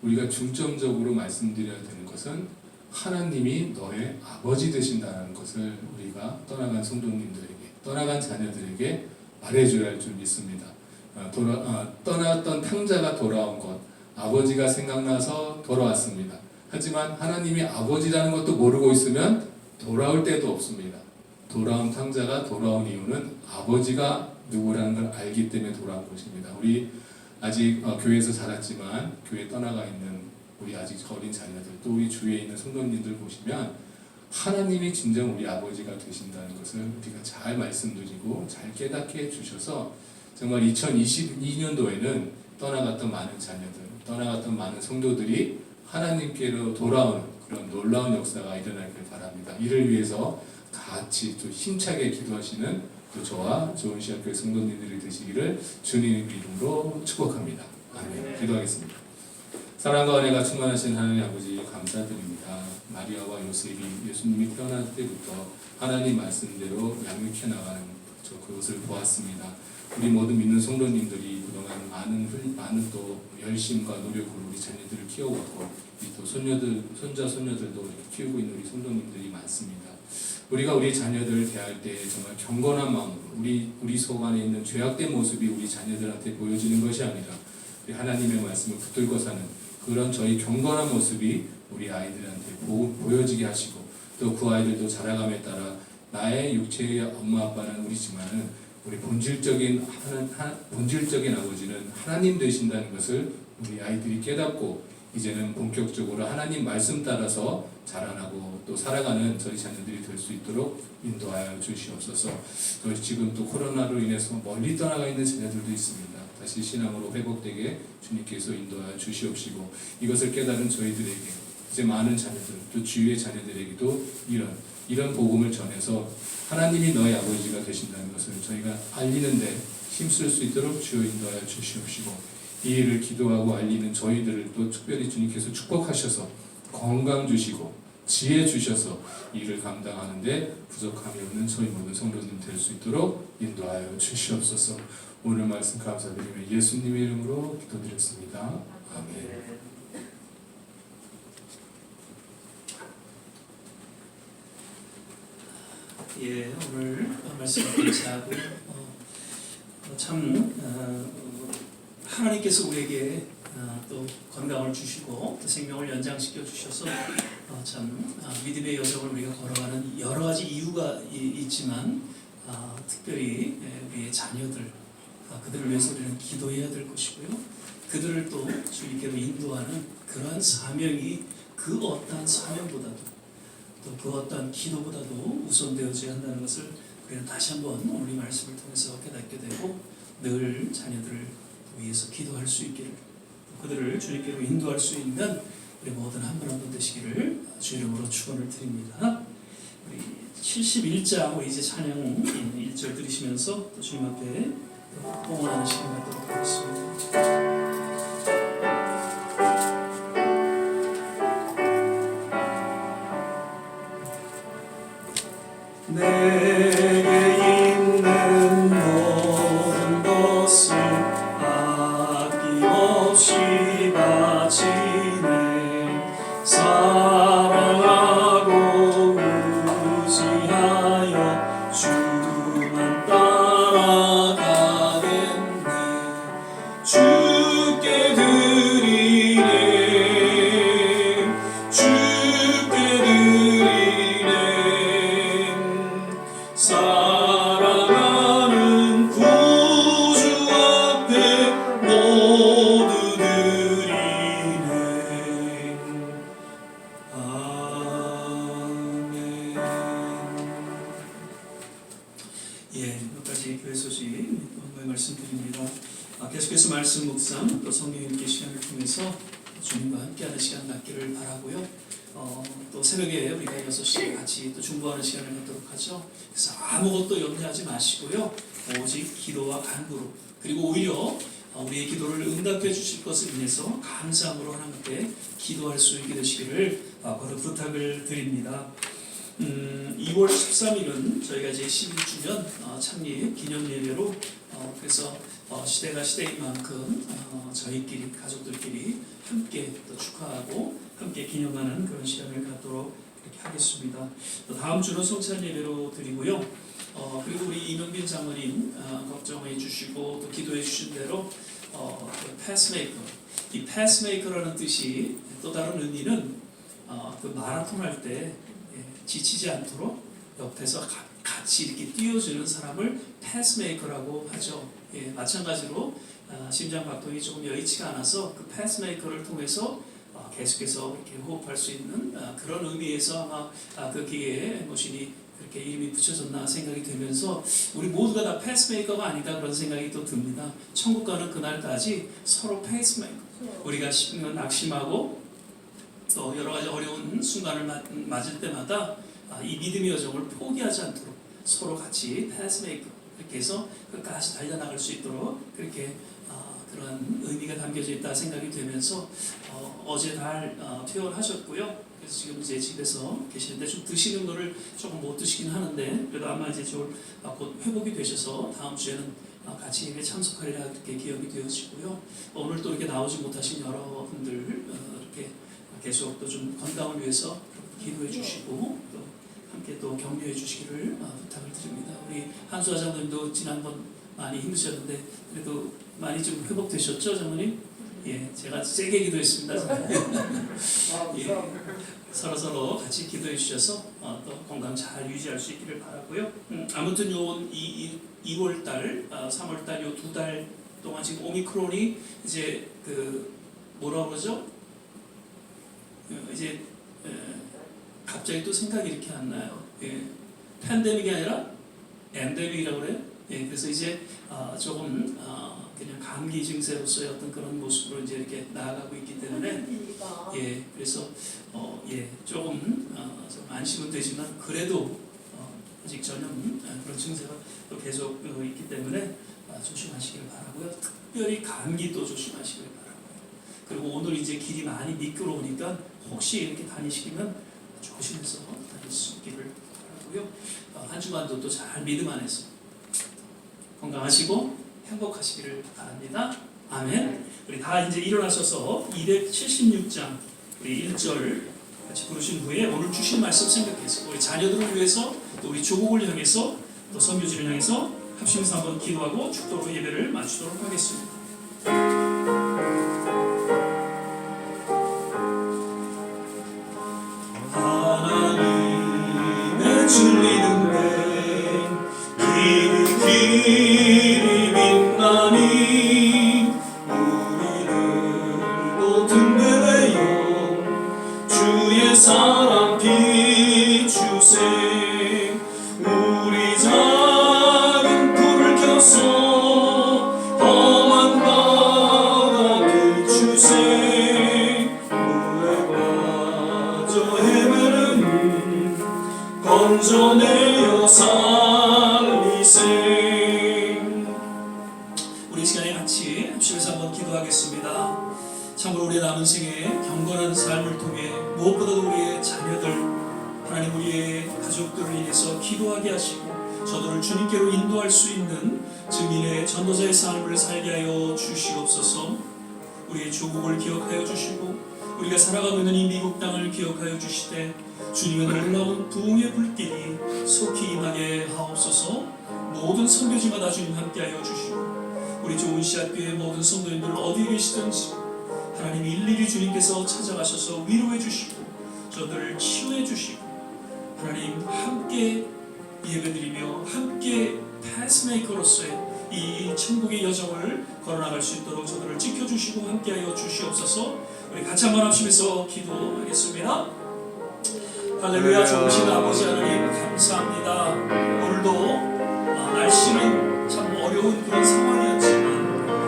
우리가 중점적으로 말씀드려야 되는 것은 하나님이 너의 아버지 되신다는 것을 우리가 떠나간 성도님들에게 떠나간 자녀들에게 말해줘야 할 줄 믿습니다. 떠났던 탕자가 돌아온 것 아버지가 생각나서 돌아왔습니다. 하지만 하나님이 아버지라는 것도 모르고 있으면 돌아올 때도 없습니다. 돌아온 탕자가 돌아온 이유는 아버지가 누구라는 걸 알기 때문에 돌아온 것입니다. 우리 아직 교회에서 자랐지만 교회 떠나가 있는 우리 아직 어린 자녀들 또 우리 주위에 있는 성도님들 보시면 하나님이 진정 우리 아버지가 되신다는 것을 우리가 잘 말씀드리고 잘 깨닫게 해주셔서 정말 2022년도에는 떠나갔던 많은 자녀들 떠나갔던 많은 성도들이 하나님께로 돌아오는 그런 놀라운 역사가 일어나길 바랍니다. 이를 위해서 같이 또 힘차게 기도하시는 또 저와 좋은 시학교의 성도님들이 되시기를 주님의 이름으로 축복합니다. 아멘. 기도하겠습니다. 사랑과 은혜가 충만하신 하나님 아버지 감사드립니다. 마리아와 요셉이 예수님이 태어날 때부터 하나님 말씀대로 양육해 나가는 그것을 보았습니다. 우리 모든 믿는 성도님들이 그동안 많은 또 열심과 노력으로 우리 자녀들을 키워왔고 또 손자 손녀들도 이렇게 키우고 있는 우리 성도님들이 많습니다. 우리가 우리 자녀들을 대할 때 정말 경건한 마음으로 우리 속 안에 있는 죄악된 모습이 우리 자녀들한테 보여지는 것이 아니라 우리 하나님의 말씀을 붙들고 사는 그런 저희 경건한 모습이 우리 아이들한테 보여지게 하시고 또 그 아이들도 자라감에 따라 나의 육체의 엄마 아빠는 우리지만은 우리 본질적인 아버지는 하나님 되신다는 것을 우리 아이들이 깨닫고 이제는 본격적으로 하나님 말씀 따라서 자라나고 또 살아가는 저희 자녀들이 될 수 있도록 인도하여 주시옵소서. 또 지금 또 코로나로 인해서 멀리 떠나가 있는 자녀들도 있습니다. 다시 신앙으로 회복되게 주님께서 인도하여 주시옵시고 이것을 깨달은 저희들에게 이제 많은 자녀들 또 주위의 자녀들에게도 이런 복음을 전해서 하나님이 너의 아버지가 되신다는 것을 저희가 알리는데 힘쓸 수 있도록 주여 인도하여 주시옵시고 이 일을 기도하고 알리는 저희들을 또 특별히 주님께서 축복하셔서 건강 주시고 지혜 주셔서 이 일을 감당하는데 부족함이 없는 저희 모든 성도님 될 수 있도록 인도하여 주시옵소서. 오늘 말씀 감사드리며 예수님의 이름으로 기도드렸습니다. 아멘. 예, 오늘 말씀 감사하고 참 하나님께서 우리에게 또 건강을 주시고 또 생명을 연장시켜 주셔서 참 믿음의 여정을 우리가 걸어가는 여러 가지 이유가 있지만 특별히 우리의 자녀들 그들을 위해서 우리는 기도해야 될 것이고요. 그들을 또 주님께로 인도하는 그러한 사명이 그 어떠한 사명보다도 또 그 어떠한 기도보다도 우선되어져야 한다는 것을 우리는 다시 한번 오늘 이 말씀을 통해서 깨닫게 되고 늘 자녀들을 위해서 기도할 수 있기를 그들을 주님께로 인도할 수 있는 우리 모든 한 분 한 분 되시기를 주 이름으로 축원을 드립니다. 우리 71장 우리 이제 찬양 1절 들으시면서 또 주님 앞에 봉헌하는 시간 갖도록 하겠습니다. 내게 있는 모든 것을 아낌없이 바치네 사랑하고 의지하여 주만 따라가겠네 주께 드리네 주께 드리네 사랑하는 구주 앞에 모두 드리네 말씀드립니다. 계속해서 말씀 묵상 또 성경 읽기 시간을 통해서 주님과 함께하는 시간 갖기를 바라고요. 또 새벽에 우리가 6시에 같이 또 중보하는 시간을 갖도록 하죠. 그래서 아무것도 염려하지 마시고요. 오직 기도와 간구로, 그리고 오히려 우리의 기도를 응답해 주실 것을 인해서 감사함으로 하나님께 기도할 수 있게 되시기를 바로 부탁을 드립니다. 2월 13일은 저희가 이제 11주년 창립 기념 예배로 그래서 시대가 시대인 만큼 저희끼리 가족들끼리 함께 또 축하하고 함께 기념하는 그런 시간을 갖도록 이렇게 하겠습니다. 또 다음 주는 성찬 예배로 드리고요. 그리고 우리 이명빈 장로님 걱정해 주시고 또 기도해 주신 대로 패스메이커, 이 패스메이커라는 뜻이 또 다른 의미는 그 마라톤 할 때 지치지 않도록 옆에서 같이 이렇게 뛰어주는 사람을 패스메이커라고 하죠. 마찬가지로 심장 박동이 조금 여의치가 않아서 그 패스메이커를 통해서 계속해서 이렇게 호흡할 수 있는 그런 의미에서 아마 그 기계에 모신이 그렇게 이름이 붙여졌나 생각이 되면서 우리 모두가 다 패스메이커가 아니다 그런 생각이 또 듭니다. 천국 가는 그날까지 서로 패스메이커, 우리가 낙심하고 또 여러 가지 어려운 순간을 맞을 때마다 이 믿음의 여정을 포기하지 않도록 서로 같이 패스메이커 이렇게 해서 끝까지 달려나갈 수 있도록 그렇게 그런 의미가 담겨져 있다 생각이 되면서 어제 달 퇴원하셨고요. 그래서 지금 이제 집에서 계시는데 좀 드시는 거를 조금 못 드시긴 하는데 그래도 아마 이제 곧 회복이 되셔서 다음 주에는 같이 예배 참석하리라 이렇게 기억이 되어지고요. 오늘 또 이렇게 나오지 못하신 여러분들 이렇게 계속 또 좀 건강을 위해서 기도해 주시고 또 함께 또 격려해 주시기를 부탁을 드립니다. 우리 한수 화장님도 지난번 많이 힘드셨는데 그래도 많이 좀 회복되셨죠, 장모님? 예, 제가 세게 기도했습니다. 예, 서로 같이 기도해 주셔서 또 건강 잘 유지할 수 있기를 바라고요. 아무튼 요 2월 달, 3월 달 요 2달 동안 지금 오미크론이 이제 그 뭐라 그러죠? 이제 갑자기 또 생각이 이렇게 안 나요. 팬데믹이 아니라 엔데믹이라고 그래요. 그래서 이제 조금 그냥 감기 증세로서의 어떤 그런 모습으로 이제 이렇게 나아가고 있기 때문에 그래서 조금 좀 안심은 되지만 그래도 아직 전혀 그런 증세가 또 계속 있기 때문에 조심하시길 바라고요. 특별히 감기도 조심하시길 바라고요. 그리고 오늘 이제 길이 많이 미끄러우니까 혹시 이렇게 다니시면 조심해서 다닐 수 있기를 바라고요. 한 주간도 또 잘 믿음 안에서 건강하시고 행복하시기를 바랍니다. 아멘. 우리 다 이제 일어나셔서 276장 우리 1절 같이 부르신 후에 오늘 주신 말씀 생각해서 우리 자녀들을 위해서 또 우리 조국을 향해서 또 선교지를 향해서 합심해서 한번 기도하고 축도로 예배를 마치도록 하겠습니다. 하나님의 주님은 길이 빛나니 우리들도 든든해요. 주의 사랑 비추세. 우리 작은 불을 켜서 험한 바다 비추세. 물에 빠져 헤매는 건져내어 살리세. 우리 시간에 같이 합심해서 한번 기도하겠습니다. 참으로 우리의 남은 생에 경건한 삶을 통해 무엇보다도 우리의 자녀들, 하나님 우리의 가족들을 인해서 기도하게 하시고 저들을 주님께로 인도할 수 있는 증인의 전도자의 삶을 살게 하여 주시옵소서. 우리의 조국을 기억하여 주시고 우리가 살아가고 있는 이 미국 땅을 기억하여 주시되 주님의 놀라운 부흥의 불길이 속히 임하게 하옵소서. 모든 선교지마다 주님 함께하여 주시고 우리 좋은 씨앗교회 모든 성도님들 어디에 계시든지 하나님 일일이 주님께서 찾아가셔서 위로해 주시고 저들을 치유해 주시고 하나님 함께 예배드리며 함께 패스메이커로서의 이 천국의 여정을 걸어나갈 수 있도록 저들을 지켜주시고 함께하여 주시옵소서. 우리 같이 한번 합심해서 기도하겠습니다. 할렐루야. 좋으신 아버지 하나님 감사합니다. 오늘도 날씨는 참 어려운 그런 상황이었지만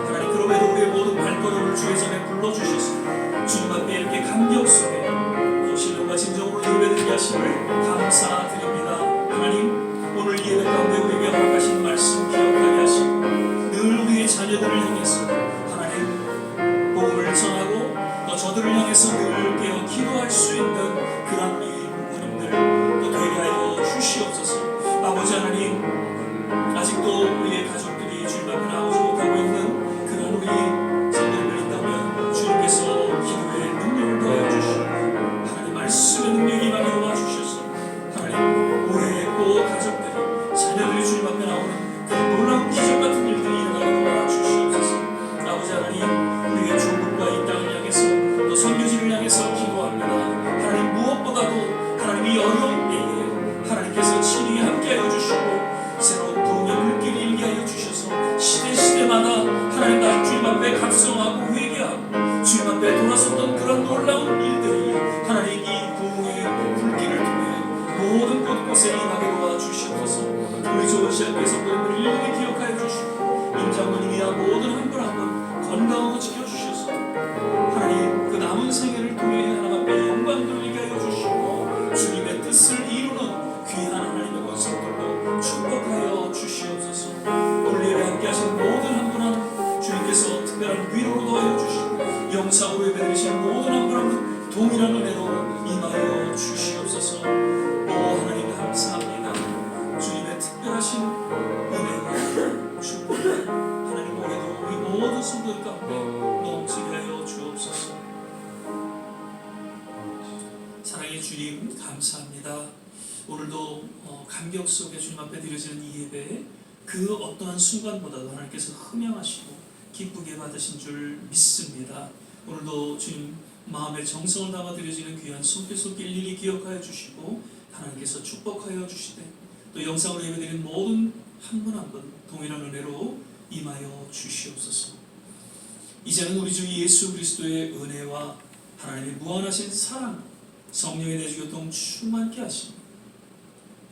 하나님 그럼에도 우리의 모든 발걸음을 주의 전에 불러주셔서 주님 앞에 이렇게 감격 속에 또 신령과 진정으로 예배드리게 하심을 감사드립니다. 하나님 오늘 예배 가운데 우리에게 허락하신 말씀 기억하게 하시고 늘 우리의 자녀들을 향해서 하나님 복음을 전하고 또 저들을 향해서 늘 깨어 기도할 수 있는 그런 우리 부모님들 또 되게 하여 주시옵소서. 아버지 하나님 아직도 우리의 가족들이 주님 앞에 나오지 못하고 있는 그런 우리 성도님들 있다면 주님께서 기도의 능력을 더하여 주시고 하나님 말씀의 능력이 많이 도와주셔서 하나님 오래했고 가족들이 자녀들이 주님 앞에 나오는 그 놀라운 기적 같은 일들이 일어나게 도와주시옵소서. 아버지 하나님 우리의 조국과 이 땅을 향해서 또 선교지를 향해서 기도합니다. 하나님 무엇보다도 하나님 이 어려운 때에 하나님께서 친히 함께하여 주시고 새로운 부흥의 물길을 일게 하여 주셔서 시대마다 하나님 나 주님 앞에 각성하고 회개하고 주님 앞에 돌아섰던 그런 놀라운 일들이 하나님 이 부흥의 물길을 통해 모든 곳곳에 임하게 도와주시옵소서. 우리 좋은 시간교회 성도님들 일일이 기억하여 주시고 임장군님이야 모든 한 분 한 분 건강하고 지켜주셔서 하나님 그 남은 생애를 통해 하나님 앞에 영광 돌리게 하여 주시고 주님의 뜻을 이루는 귀한 하나님의 권속들로 축복하여 주시옵소서. 오늘 예배 함께 하신 모든 한 분 한 분 주님께서 특별한 위로로 도와여 주시고 영상으로 예배드리시는 모든 한 분 한 분 동일한 은혜로 임하여 주시옵소서. 오 하나님 감사합니다. 주님의 특별하신 은혜와 축복 하나님 올해도 우리 모든 성도들 가운데 넘치게 하여 주옵소서. 사랑의 주님 감사합니다. 오늘도 감격 속에 주님 앞에 드려지는 이 예배에 그 어떠한 순간보다도 하나님께서 흠양하시고 기쁘게 받으신 줄 믿습니다. 오늘도 주님 마음의 정성을 담아 드려지는 귀한 손길 일일이 기억하여 주시고 하나님께서 축복하여 주시되 또 영상으로 예배드리는 모든 한 분 한 분 동일한 은혜로 임하여 주시옵소서. 이제는 우리 주 예수 그리스도의 은혜와 하나님의 무한하신 사랑 성령의 내주교통 충만케 하시니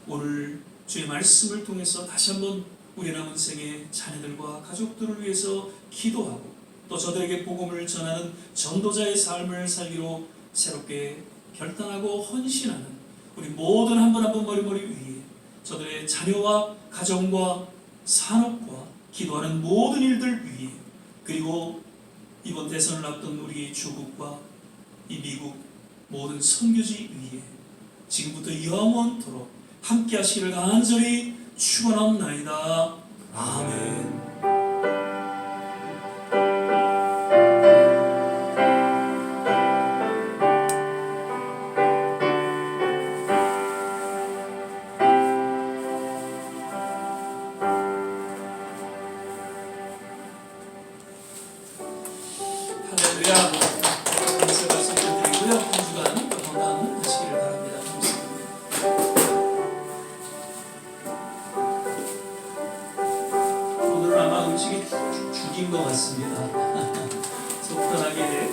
오늘 주의 말씀을 통해서 다시 한번 우리 남은 생의 자녀들과 가족들을 위해서 기도하고 또 저들에게 복음을 전하는 전도자의 삶을 살기로 새롭게 결단하고 헌신하는 우리 모든 한 분 한 분 머리머리 위에 저들의 자녀와 가정과 산업과 기도하는 모든 일들 위에 그리고 이번 대선을 앞둔 우리 조국과 이 미국 모든 선교지 위에 지금부터 영원토록 함께 하시기를 간절히 축원하옵나이다. 아멘. 할렐루야. 감사 말씀드리고요. 한 주간 건강 하시기를 바랍니다. 오늘은 아마 음식이 죽인 것 같습니다. 속 편하게